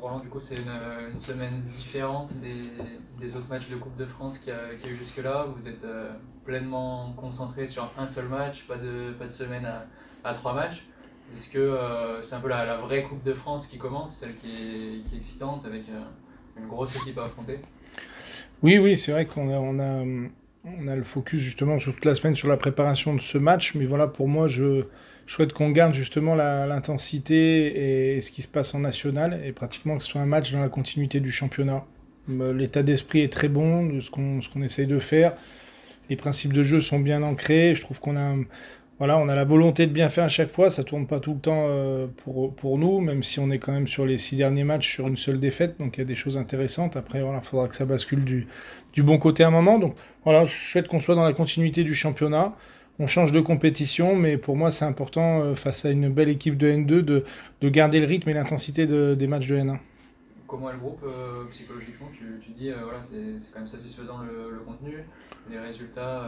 Roland, du coup, c'est une semaine différente des autres matchs de Coupe de France qu'il y a eu jusque-là. Vous êtes pleinement concentré sur un seul match, pas de semaine à trois matchs. Est-ce que c'est un peu la vraie Coupe de France qui commence, celle qui est excitante, avec une grosse équipe à affronter? Oui, oui, c'est vrai qu'on a le focus justement sur toute la semaine sur la préparation de ce match, mais voilà, pour moi, je souhaite qu'on garde justement l'intensité et ce qui se passe en national, et pratiquement que ce soit un match dans la continuité du championnat. L'état d'esprit est très bon de ce qu'on essaye de faire. Les principes de jeu sont bien ancrés. Je trouve voilà, on a la volonté de bien faire à chaque fois. Ça tourne pas tout le temps pour nous, même si on est quand même sur les 6 derniers matchs sur une seule défaite. Donc il y a des choses intéressantes. Après, voilà, il faudra que ça bascule du bon côté à un moment. Donc voilà, je souhaite qu'on soit dans la continuité du championnat. On change de compétition, mais pour moi, c'est important, face à une belle équipe de N2, de garder le rythme et l'intensité des matchs de N1. Comment est le groupe psychologiquement? Tu dis, voilà, c'est quand même satisfaisant le contenu, les résultats,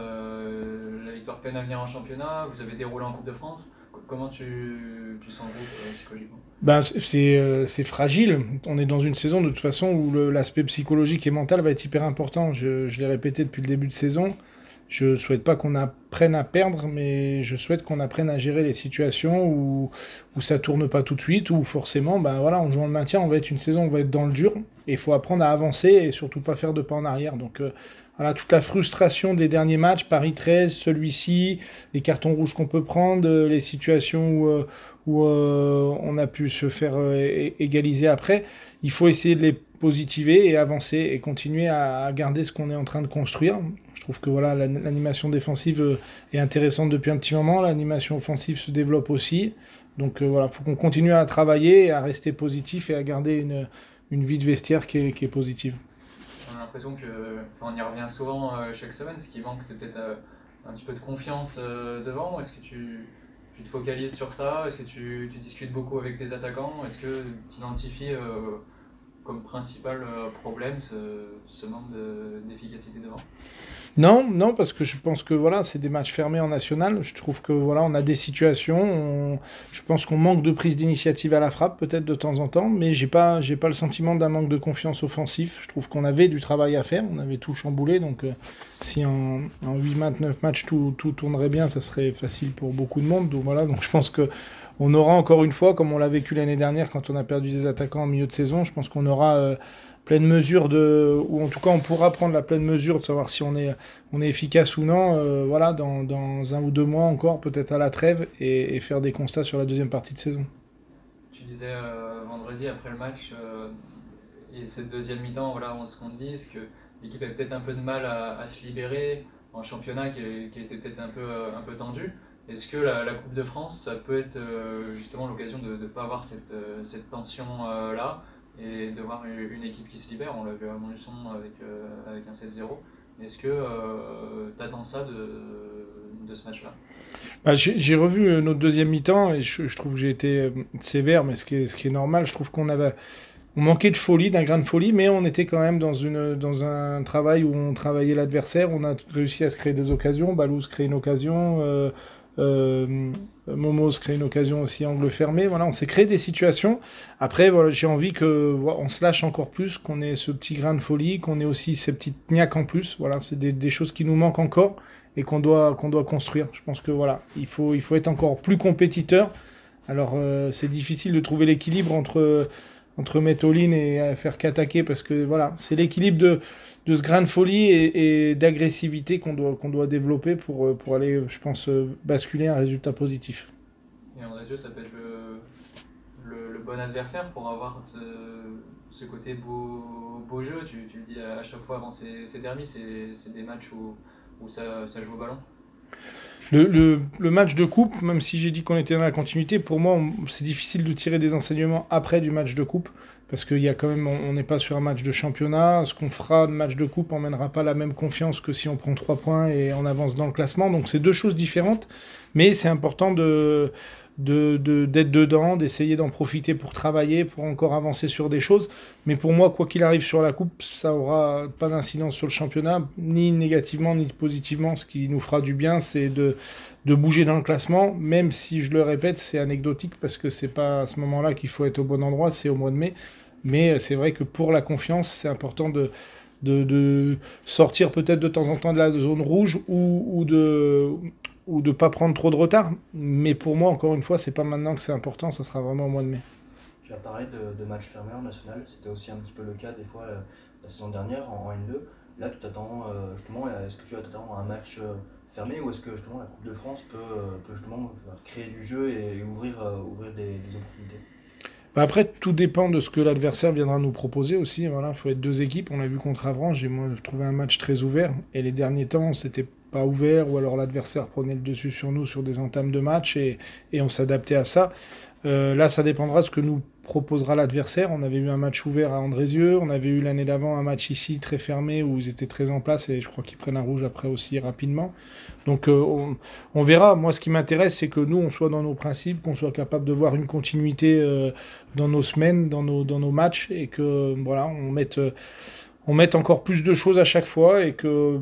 la victoire peine à venir en championnat, vous avez déroulé en Coupe de France. Comment tu sens le groupe psychologiquement? Ben, c'est fragile. On est dans une saison de toute façon où l'aspect psychologique et mental va être hyper important. Je l'ai répété depuis le début de saison. Je ne souhaite pas qu'on apprenne à perdre, mais je souhaite qu'on apprenne à gérer les situations où ça tourne pas tout de suite, où forcément, ben voilà, en jouant le maintien, on va être une saison, on va être dans le dur, et il faut apprendre à avancer et surtout pas faire de pas en arrière. Donc voilà, toute la frustration des derniers matchs, Paris 13, celui-ci, les cartons rouges qu'on peut prendre, les situations où on a pu se faire égaliser après, il faut essayer de les positiver et avancer et continuer à garder ce qu'on est en train de construire. Je trouve que voilà, l'animation défensive est intéressante depuis un petit moment, l'animation offensive se développe aussi. Donc voilà, il faut qu'on continue à travailler, à rester positif et à garder une vie de vestiaire qui est positive. On a l'impression que, enfin, on y revient souvent chaque semaine. Ce qui manque, c'est peut-être un petit peu de confiance devant. Est-ce que tu te focalises sur ça? Est-ce que tu discutes beaucoup avec tes attaquants? Est-ce que tu identifies comme principal problème ce manque d'efficacité devant? Non, non, parce que je pense que voilà, c'est des matchs fermés en national. Je trouve que voilà, on a des situations. Je pense qu'on manque de prise d'initiative à la frappe, peut-être de temps en temps, mais j'ai pas le sentiment d'un manque de confiance offensif. Je trouve qu'on avait du travail à faire, on avait tout chamboulé. Donc, si en 8 matchs, 9 matchs, tout tournerait bien, ça serait facile pour beaucoup de monde. Donc voilà, donc je pense que on aura encore une fois, comme on l'a vécu l'année dernière quand on a perdu des attaquants en milieu de saison, je pense qu'on aura pleine mesure ou en tout cas on pourra prendre la pleine mesure de savoir si on est efficace ou non, voilà, dans 1 ou 2 mois encore, peut-être à la trêve, et faire des constats sur la deuxième partie de saison. Tu disais vendredi après le match et cette deuxième mi-temps, voilà, on se compte 10 que l'équipe avait peut-être un peu de mal à se libérer en championnat qui était peut-être un peu tendu. Est-ce que la Coupe de France, ça peut être justement l'occasion de ne pas avoir cette tension-là et de voir une équipe qui se libère? On l'a vu à Montluçon avec un 7-0. Est-ce que tu attends ça de ce match-là? Bah, j'ai revu notre deuxième mi-temps et je trouve que j'ai été sévère, mais ce qui est normal. Je trouve on manquait de folie, d'un grain de folie, mais on était quand même dans un travail où on travaillait l'adversaire. On a réussi à se créer 2 occasions. Balou se crée une occasion. Euh, Momo se crée une occasion aussi, angle fermé. Voilà, on s'est créé des situations. Après, voilà, j'ai envie que voilà, on se lâche encore plus, qu'on ait ce petit grain de folie, qu'on ait aussi ces petites niaques en plus. Voilà, c'est des choses qui nous manquent encore et qu'on doit construire. Je pense que voilà, il faut être encore plus compétiteur. Alors, c'est difficile de trouver l'équilibre entre mettre all-in et faire qu'attaquer, parce que voilà, c'est l'équilibre de ce grain de folie et d'agressivité qu'on doit développer pour aller, je pense, basculer un résultat positif. Et André, ça peut être le bon adversaire pour avoir ce côté beau jeu. Tu le dis à chaque fois avant ces derbies, c'est des matchs où ça joue au ballon. Le match de coupe, même si j'ai dit qu'on était dans la continuité, pour moi, c'est difficile de tirer des enseignements après du match de coupe, parce qu'il y a quand même, on n'est pas sur un match de championnat. Ce qu'on fera de match de coupe n'emmènera pas la même confiance que si on prend 3 points et on avance dans le classement. Donc c'est deux choses différentes, mais c'est important d'être dedans, d'essayer d'en profiter pour travailler, pour encore avancer sur des choses. Mais pour moi, quoi qu'il arrive sur la coupe, ça aura pas d'incidence sur le championnat, ni négativement ni positivement. Ce qui nous fera du bien, c'est de bouger dans le classement, même si, je le répète, c'est anecdotique, parce que c'est pas à ce moment-là qu'il faut être au bon endroit, c'est au mois de mai. Mais c'est vrai que pour la confiance, c'est important de sortir peut-être de temps en temps de la zone rouge ou de pas prendre trop de retard. Mais pour moi, encore une fois, c'est pas maintenant que c'est important, ça sera vraiment au mois de mai. Tu as parlé de matchs fermés en national, c'était aussi un petit peu le cas des fois la saison dernière en N2. Là, tu t'attends justement, est-ce que tu t'attends à un match fermé ou est-ce que justement la Coupe de France peut justement créer du jeu et ouvrir des opportunités? Bah après, tout dépend de ce que l'adversaire viendra nous proposer aussi. Voilà, il faut être deux équipes. On l'a vu contre Avranches, j'ai moi trouvé un match très ouvert. Et les derniers temps, c'était pas ouvert, ou alors l'adversaire prenait le dessus sur nous sur des entames de match et on s'adaptait à ça. Là, ça dépendra de ce que nous proposera l'adversaire. On avait eu un match ouvert à Andrézieux, on avait eu l'année d'avant un match ici très fermé où ils étaient très en place et je crois qu'ils prennent un rouge après aussi rapidement. Donc on verra. Moi, ce qui m'intéresse, c'est que nous, on soit dans nos principes, qu'on soit capable de voir une continuité dans nos semaines, dans nos matchs et que voilà, on mette encore plus de choses à chaque fois et que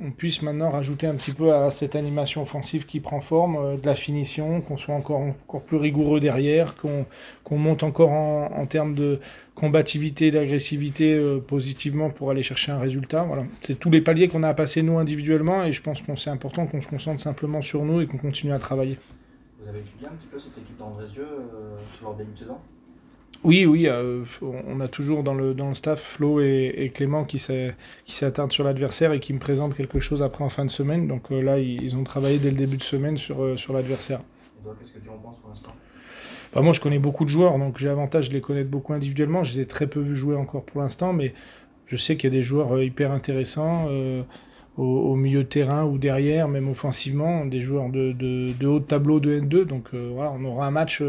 on puisse maintenant rajouter un petit peu à cette animation offensive qui prend forme, de la finition, qu'on soit encore plus rigoureux derrière, qu'on monte encore en termes de combativité et d'agressivité positivement pour aller chercher un résultat. Voilà. C'est tous les paliers qu'on a à passer nous individuellement et je pense que c'est important qu'on se concentre simplement sur nous et qu'on continue à travailler. Vous avez étudié un petit peu cette équipe d'Andrézieux sur leur début de saison? Oui, oui, on a toujours dans le staff Flo et Clément qui s'attardent sur l'adversaire et qui me présentent quelque chose après en fin de semaine. Donc là, ils ont travaillé dès le début de semaine sur l'adversaire. Et toi, qu'est-ce que tu en penses pour l'instant? Bah, moi, je connais beaucoup de joueurs, donc j'ai l'avantage de les connaître beaucoup individuellement. Je les ai très peu vus jouer encore pour l'instant, mais je sais qu'il y a des joueurs hyper intéressants au milieu de terrain ou derrière, même offensivement, des joueurs de haut de tableau de N2. Donc voilà, on aura un match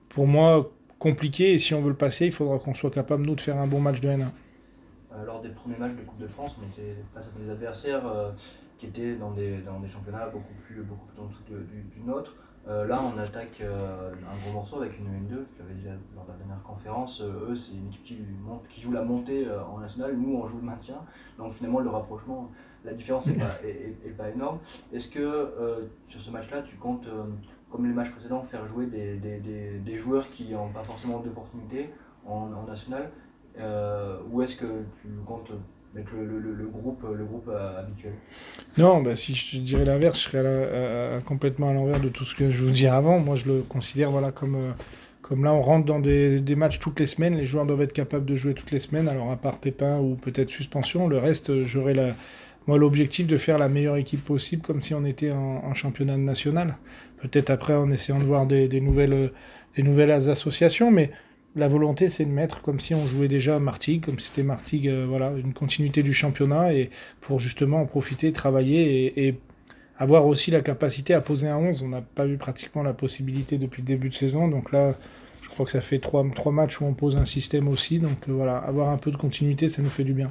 pour moi compliqué et si on veut le passer, il faudra qu'on soit capable, nous, de faire un bon match de N1. Lors des premiers matchs de Coupe de France, on était face à des adversaires qui étaient dans des championnats beaucoup plus en dessous du nôtre. Là, on attaque un gros morceau avec une N2. Tu avais dit lors de la dernière conférence, eux, c'est une équipe qui joue la montée en national. Nous, on joue le maintien. Donc finalement, le rapprochement, la différence n'est pas énorme. Est-ce que sur ce match-là, tu comptes, comme les matchs précédents, faire jouer des joueurs qui n'ont pas forcément d'opportunité en national ou est-ce que tu comptes mettre le groupe habituel? Non, bah, si je te dirais l'inverse, je serais complètement à l'envers de tout ce que je vous disais avant. Moi, je le considère voilà, comme là, on rentre dans des matchs toutes les semaines. Les joueurs doivent être capables de jouer toutes les semaines. Alors, à part Pépin ou peut-être suspension, le reste, j'aurais moi, l'objectif de faire la meilleure équipe possible, comme si on était en championnat national. Peut-être après, en essayant de voir des nouvelles associations, mais la volonté, c'est de mettre comme si on jouait déjà à Martigues, comme si c'était Martigues, voilà, une continuité du championnat, et pour justement en profiter, travailler et avoir aussi la capacité à poser un 11. On n'a pas eu pratiquement la possibilité depuis le début de saison, donc là, je crois que ça fait trois matchs où on pose un système aussi, donc voilà, avoir un peu de continuité, ça nous fait du bien.